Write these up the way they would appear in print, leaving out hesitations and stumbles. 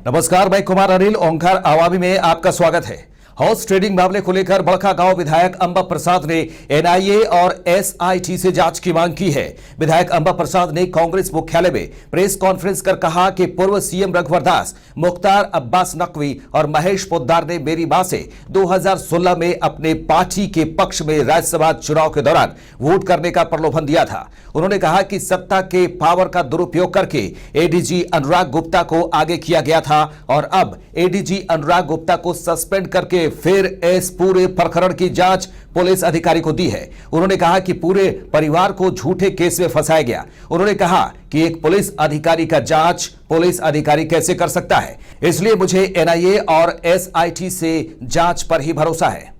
नमस्कार, मैं कुमार अनिल ओंकार आवामी में आपका स्वागत है। हॉर्स ट्रेडिंग मामले को लेकर बड़कागांव विधायक अंबा प्रसाद ने एनआईए और एसआईटी से जांच की मांग की है। विधायक अंबा प्रसाद ने कांग्रेस मुख्यालय में प्रेस कॉन्फ्रेंस कर कहा कि पूर्व सीएम रघुवर दास, मुख्तार अब्बास नकवी और महेश पोद्दार ने मेरी मां से 2016 में अपने पार्टी के पक्ष में राज्यसभा चुनाव के दौरान वोट करने का प्रलोभन दिया था। उन्होंने कहा कि सत्ता के पावर का दुरुपयोग करके एडीजी अनुराग गुप्ता को आगे किया गया था और अब एडीजी अनुराग गुप्ता को सस्पेंड करके फिर इस पूरे प्रकरण की जांच पुलिस अधिकारी को दी है। उन्होंने कहा कि पूरे परिवार को झूठे केस में फंसाया गया। उन्होंने कहा कि एक पुलिस अधिकारी का जांच पुलिस अधिकारी कैसे कर सकता है, इसलिए मुझे एनआईए और एसआईटी से जांच पर ही भरोसा है।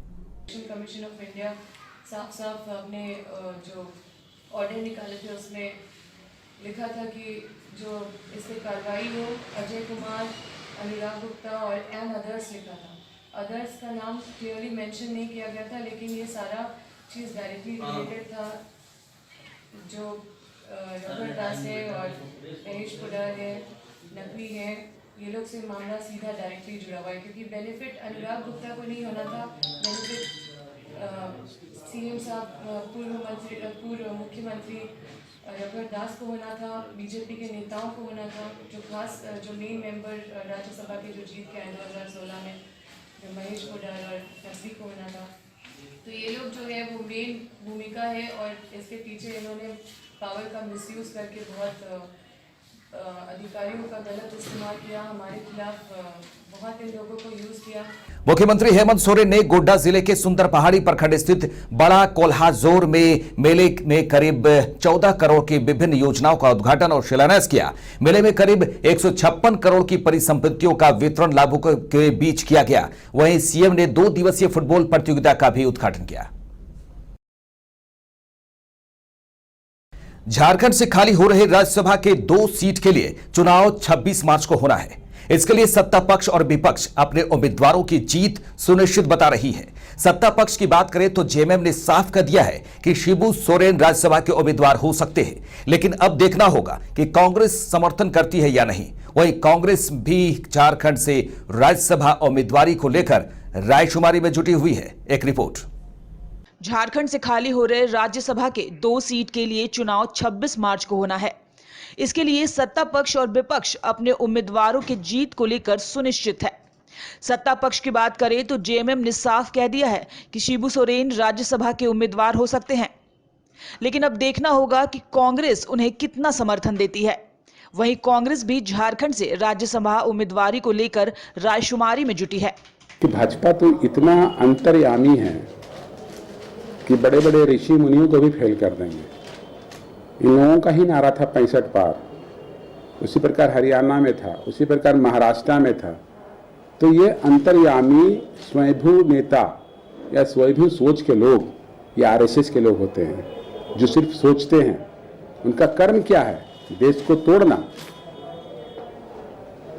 कमीशन ऑफ इंडिया साफ अपने जो ऑर्डर निकाले थे उसमें लिखा था कि जो इस पे कार्रवाई हो अजय कुमार, अनुराग गुप्ता और एंड अदर्स लिखा था। अदर्स का नाम क्लियरली मेंशन नहीं किया गया था, लेकिन ये सारा चीज़ डायरेक्टली रिलेटेड था। जो रघुवर दास है और महेश पोद्दार है, नकवी है, ये लोग से मामला सीधा डायरेक्टली जुड़ा हुआ है, क्योंकि बेनिफिट अनुराग गुप्ता को नहीं होना था। बेनिफिट सीएम साहब, पूर्व मुख्यमंत्री रघुवर दास को होना था, बीजेपी के नेताओं को होना था, जो मेन मेंबर राज्यसभा के जो जीत के आए 2016 में, जो महेश पोद्दार और नकवी को होना था। तो ये लोग जो है वो मेन भूमिका है और इसके पीछे इन्होंने पावर का मिसयूज़ करके बहुत अधिकारियों का गलत इस्तेमाल किया, हमारे खिलाफ बहुत इन लोगों को यूज किया। मुख्यमंत्री हेमंत सोरेन ने गोड्डा जिले के सुंदर पहाड़ी प्रखंड स्थित बड़ा कोल्हाजोर में मेले में करीब 14 करोड़ की विभिन्न योजनाओं का उद्घाटन और शिलान्यास किया। मेले में करीब 156 करोड़ की परिसंपत्तियों का वितरण लाभुकों के बीच किया गया। वहीं सीएम ने 2 दिवसीय फुटबॉल प्रतियोगिता का भी उद्घाटन किया। झारखंड से खाली हो रहे राज्यसभा के 2 सीट के लिए चुनाव 26 मार्च को होना है। इसके लिए सत्ता पक्ष और विपक्ष अपने उम्मीदवारों की जीत सुनिश्चित बता रही है। सत्ता पक्ष की बात करें तो जेएमएम ने साफ कर दिया है कि शिबू सोरेन राज्यसभा के उम्मीदवार हो सकते हैं, लेकिन अब देखना होगा कि कांग्रेस समर्थन करती है या नहीं। वहीं कांग्रेस भी झारखंड से राज्यसभा उम्मीदवारी को लेकर रायशुमारी में जुटी हुई है। एक रिपोर्ट। झारखंड से खाली हो रहे राज्यसभा के 2 सीट के लिए चुनाव 26 मार्च को होना है। इसके लिए सत्ता पक्ष और विपक्ष अपने उम्मीदवारों की जीत को लेकर सुनिश्चित है। सत्ता पक्ष की बात करें तो जेएमएम ने साफ कह दिया है कि शिबू सोरेन राज्यसभा के उम्मीदवार हो सकते हैं, लेकिन अब देखना होगा कि कांग्रेस उन्हें कितना समर्थन देती है। वहीं कांग्रेस भी झारखंड से राज्यसभा उम्मीदवारी को लेकर रायशुमारी में जुटी है। कि भाजपा तो इतना अंतर्यामी है कि बड़े बड़े ऋषि मुनियों को भी फेल कर देंगे। इन लोगों का ही नारा था 65 पार, उसी प्रकार हरियाणा में था, उसी प्रकार महाराष्ट्र में था। तो ये अंतर्यामी स्वयंभू नेता या स्वयंभू सोच के लोग या आरएसएस के लोग होते हैं, जो सिर्फ सोचते हैं। उनका कर्म क्या है? देश को तोड़ना।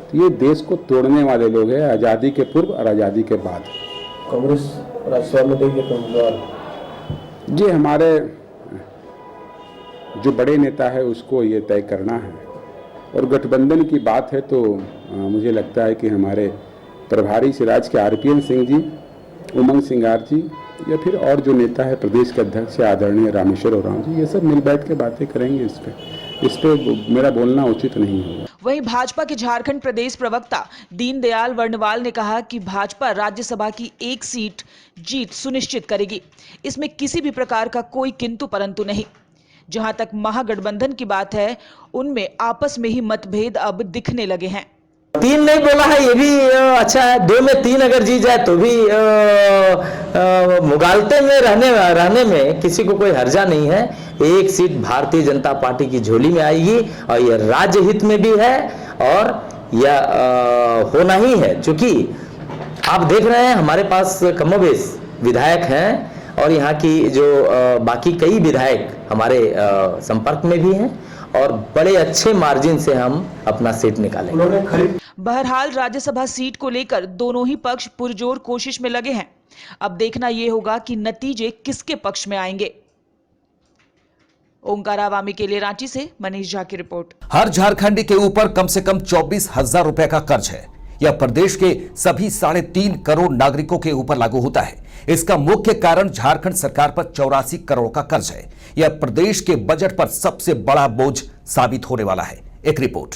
तो ये देश को तोड़ने वाले लोग हैं, आज़ादी के पूर्व और आज़ादी के बाद। कांग्रेस राज्यसभा में देंगे तो जी, हमारे जो बड़े नेता है उसको ये तय करना है। और गठबंधन की बात है तो मुझे लगता है कि हमारे प्रभारी सिराज के आरपीएन सिंह जी, उमंग सिंगार जी या फिर और जो नेता है प्रदेश के अध्यक्ष आदरणीय रामेश्वर उरांव जी, ये सब मिल बैठ के बातें करेंगे। इस पे मेरा बोलना उचित नहीं होगा। वहीं भाजपा के झारखंड प्रदेश प्रवक्ता दीनदयाल वर्णवाल ने कहा कि भाजपा राज्यसभा की 1 सीट जीत सुनिश्चित करेगी। इसमें किसी भी प्रकार का कोई किंतु परंतु नहीं। जहां तक महागठबंधन की बात है, उनमें आपस में ही मतभेद अब दिखने लगे हैं। 3 नहीं बोला है, ये भी अच्छा है। 2 में 3 अगर जीत जाए तो भी मुगालते में रहने में किसी को कोई हर्जा नहीं है। 1 सीट भारतीय जनता पार्टी की झोली में आएगी और यह राज्य हित में भी है और यह होना ही है। क्योंकि आप देख रहे हैं हमारे पास कमोबेश विधायक हैं और यहाँ की जो बाकी कई विधायक हमारे संपर्क में भी हैं और बड़े अच्छे मार्जिन से हम अपना सीट निकालेंगे। बहरहाल राज्यसभा सीट को लेकर दोनों ही पक्ष पुरजोर कोशिश में लगे हैं। अब देखना यह होगा कि नतीजे किसके पक्ष में आएंगे। ओंकार आवामी के लिए रांची से मनीष झा की रिपोर्ट। हर झारखंडी के ऊपर कम से कम 24,000 रुपए का कर्ज है। यह प्रदेश के सभी 3.5 करोड़ नागरिकों के ऊपर लागू होता है। इसका मुख्य कारण झारखंड सरकार पर 84 करोड़ का कर्ज है। यह प्रदेश के बजट पर सबसे बड़ा बोझ साबित होने वाला है। एक रिपोर्ट।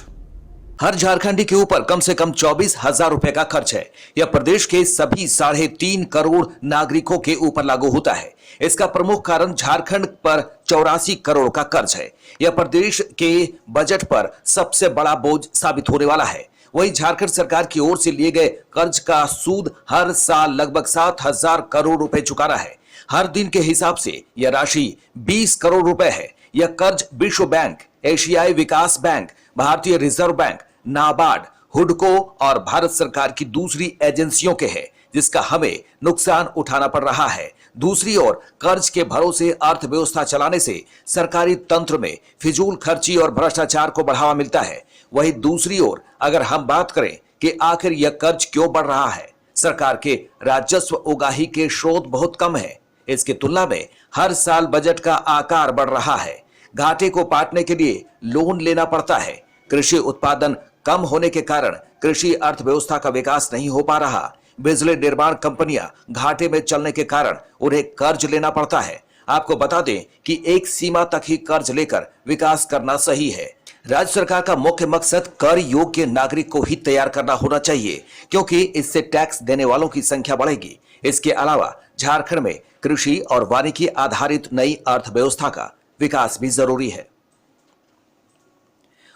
हर झारखंडी के ऊपर कम से कम 24,000 रुपए का खर्च है। यह प्रदेश के सभी 3.5 करोड़ नागरिकों के ऊपर लागू होता है। इसका प्रमुख कारण झारखंड पर 84 करोड़ का कर्ज है। यह प्रदेश के बजट पर सबसे बड़ा बोझ साबित होने वाला है। वहीं झारखंड सरकार की ओर से लिए गए कर्ज का सूद हर साल लगभग 7,000 करोड़ रुपए चुकाना है। हर दिन के हिसाब से यह राशि 20 करोड़ रुपए है। यह कर्ज विश्व बैंक, एशियाई विकास बैंक, भारतीय रिजर्व बैंक, नाबार्ड, हुडको और भारत सरकार की दूसरी एजेंसियों के हैं, जिसका हमें नुकसान उठाना पड़ रहा है। दूसरी ओर कर्ज के भरोसे अर्थव्यवस्था चलाने से सरकारी तंत्र में फिजूल खर्ची और भ्रष्टाचार को बढ़ावा मिलता है। वहीं दूसरी ओर अगर हम बात करें कि आखिर यह कर्ज क्यों बढ़ रहा है, सरकार के राजस्व उगाही के स्रोत बहुत कम है। इसकी तुलना में हर साल बजट का आकार बढ़ रहा है। घाटे को पाटने के लिए लोन लेना पड़ता है। कृषि उत्पादन कम होने के कारण कृषि अर्थव्यवस्था का विकास नहीं हो पा रहा। बिजली निर्माण कंपनियां घाटे में चलने के कारण उन्हें कर्ज लेना पड़ता है। आपको बता दें कि एक सीमा तक ही कर्ज लेकर विकास करना सही है। राज्य सरकार का मुख्य मकसद कर योग्य नागरिक को ही तैयार करना होना चाहिए, क्योंकि इससे टैक्स देने वालों की संख्या बढ़ेगी। इसके अलावा झारखंड में कृषि और वानिकी आधारित नई अर्थव्यवस्था का विकास भी जरूरी है।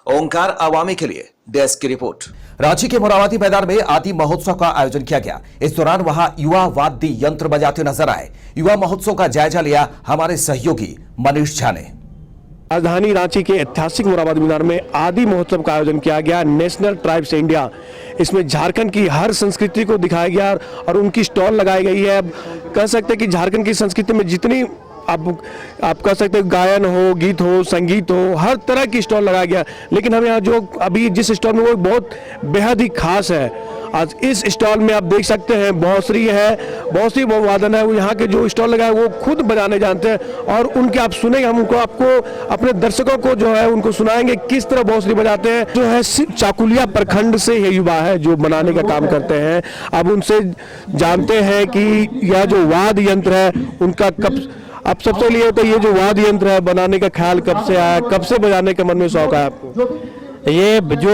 ओंकार अवामी के लिए डेस्क की रिपोर्ट। रांची के मोराबादी मैदान में आदि महोत्सव का आयोजन किया गया। इस दौरान वहां युवा वाद्य यंत्र बजाते नजर आए। युवा महोत्सव का जायजा लिया हमारे सहयोगी मनीष झा ने। राजधानी रांची के ऐतिहासिक मोराबादी मैदान में आदि महोत्सव का आयोजन किया गया। नेशनल ट्राइब्स इंडिया, इसमें झारखंड की हर संस्कृति को दिखाया गया और उनकी स्टॉल लगाई गई है। अब कह सकते हैं कि झारखंड की संस्कृति में जितनी आप कह सकते हो गायन हो, गीत हो, संगीत हो, हर तरह की स्टॉल लगाया गया। लेकिन हम यहाँ जो अभी जिस स्टॉल में वो बहुत बेहद ही खास है। आज इस स्टॉल में आप देख सकते हैं बांसुरी है, बांसुरी वादन है। वो यहाँ के जो स्टॉल लगाए वो खुद बजाने जानते हैं और उनके आप सुनेंगे, हम उनको आपको अपने दर्शकों को जो है उनको सुनाएंगे किस तरह बांसुरी बजाते हैं। जो है चाकुलिया प्रखंड से ये युवा है जो बनाने का काम करते हैं। अब उनसे जानते हैं कि यह जो वाद्य यंत्र है उनका कब, अब सबसे लिए तो ये जो वाद्य यंत्र है बनाने का ख्याल कब से आया, कब से बजाने का मन में शौक है आपको? ये जो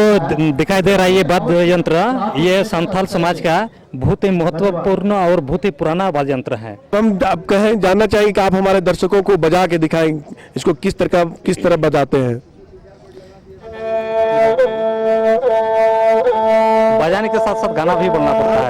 दिखाई दे रहा है ये वाद्य यंत्र, ये संथाल समाज का बहुत ही महत्वपूर्ण और बहुत ही पुराना वाद्य यंत्र है। हम आप कहें जानना चाहिए कि आप हमारे दर्शकों को बजा के दिखाएं इसको किस तरह बजाते हैं। बजाने के साथ साथ गाना भी बोलना पड़ता है।